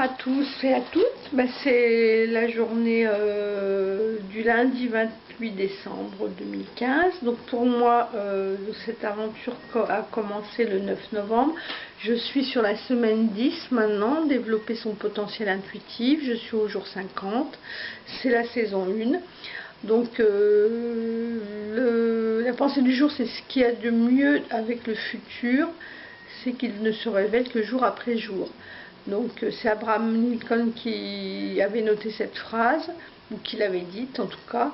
à tous et à toutes. C'est la journée du lundi 28 décembre 2015. Donc pour moi, cette aventure a commencé le 9 novembre. Je suis sur la semaine 10 maintenant, développer son potentiel intuitif. Je suis au jour 50. C'est la saison 1. Donc la pensée du jour, c'est ce qu'il y a de mieux avec le futur, c'est qu'il ne se révèle que jour après jour. Donc c'est Abraham Lincoln qui avait noté cette phrase, ou qui l'avait dite en tout cas.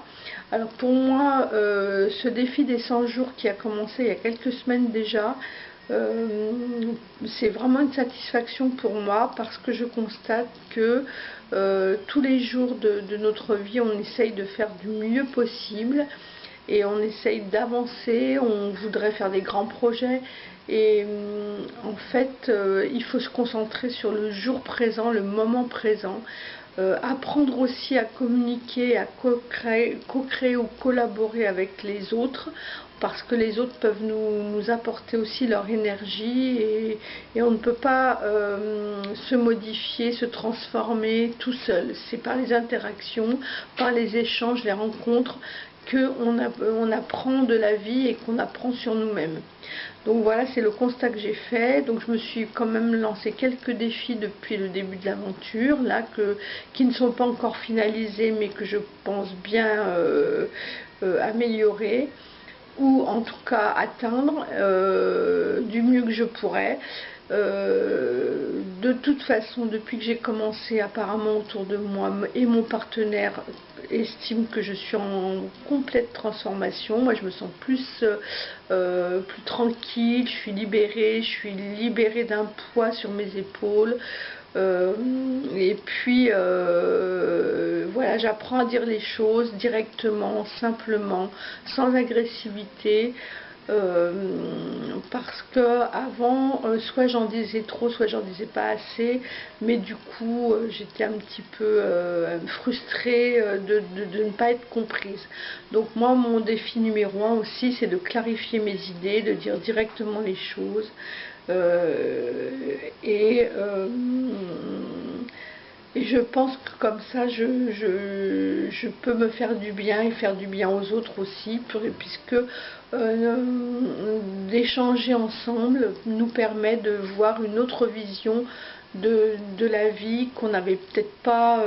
Alors pour moi, ce défi des 100 jours qui a commencé il y a quelques semaines déjà, c'est vraiment une satisfaction pour moi, parce que je constate que tous les jours de notre vie, on essaye de faire du mieux possible et on essaye d'avancer, on voudrait faire des grands projets et en fait il faut se concentrer sur le jour présent, le moment présent, apprendre aussi à communiquer, à co-créer ou collaborer avec les autres, parce que les autres peuvent nous apporter aussi leur énergie et on ne peut pas se modifier, se transformer tout seul. C'est par les interactions, par les échanges, les rencontres qu'on apprend de la vie et qu'on apprend sur nous-mêmes. Donc voilà, c'est le constat que j'ai fait. Donc je me suis quand même lancé quelques défis depuis le début de l'aventure, là, qui ne sont pas encore finalisés, mais que je pense bien améliorer, ou en tout cas atteindre du mieux que je pourrais. De toute façon, depuis que j'ai commencé, apparemment autour de moi et mon partenaire estime que je suis en complète transformation. Moi, je me sens plus tranquille, je suis libérée d'un poids sur mes épaules. Et puis voilà, j'apprends à dire les choses directement, simplement, sans agressivité. Parce que avant, soit j'en disais trop, soit j'en disais pas assez, mais du coup j'étais un petit peu frustrée de ne pas être comprise. Donc moi, mon défi numéro 1 aussi, c'est de clarifier mes idées, de dire directement les choses, et je pense que comme ça, je peux me faire du bien et faire du bien aux autres aussi, puisque d'échanger ensemble nous permet de voir une autre vision de la vie qu'on n'avait peut-être pas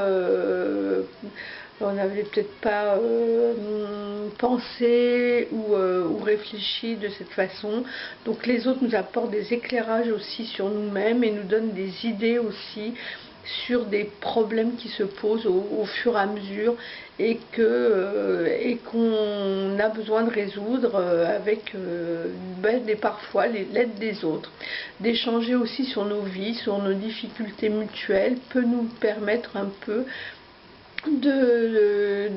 pensé ou réfléchi de cette façon. Donc les autres nous apportent des éclairages aussi sur nous-mêmes et nous donnent des idées aussi sur des problèmes qui se posent au fur et à mesure et qu'on a besoin de résoudre avec parfois l'aide des autres. D'échanger aussi sur nos vies, sur nos difficultés mutuelles peut nous permettre un peu de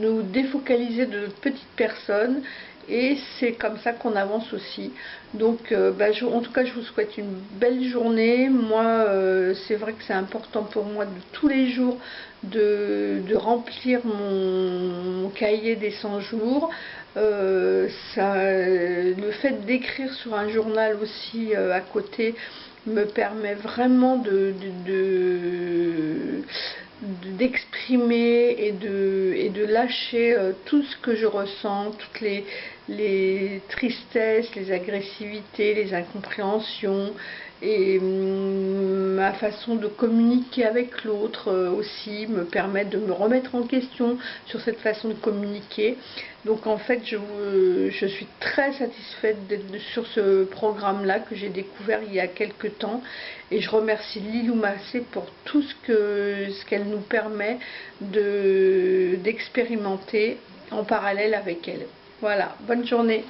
nous défocaliser de petites personnes, et c'est comme ça qu'on avance aussi. Donc en tout cas, je vous souhaite une belle journée. Moi, c'est vrai que c'est important pour moi de tous les jours de remplir mon cahier des 100 jours. Le fait d'écrire sur un journal aussi à côté me permet vraiment d'exprimer et de lâcher tout ce que je ressens, toutes les tristesses, les agressivités, les incompréhensions, et ma façon de communiquer avec l'autre aussi me permet de me remettre en question sur cette façon de communiquer. Donc en fait, je suis très satisfaite d'être sur ce programme-là que j'ai découvert il y a quelques temps, et je remercie Lilou Massé pour tout ce qu'elle nous permet d'expérimenter en parallèle avec elle. Voilà, bonne journée.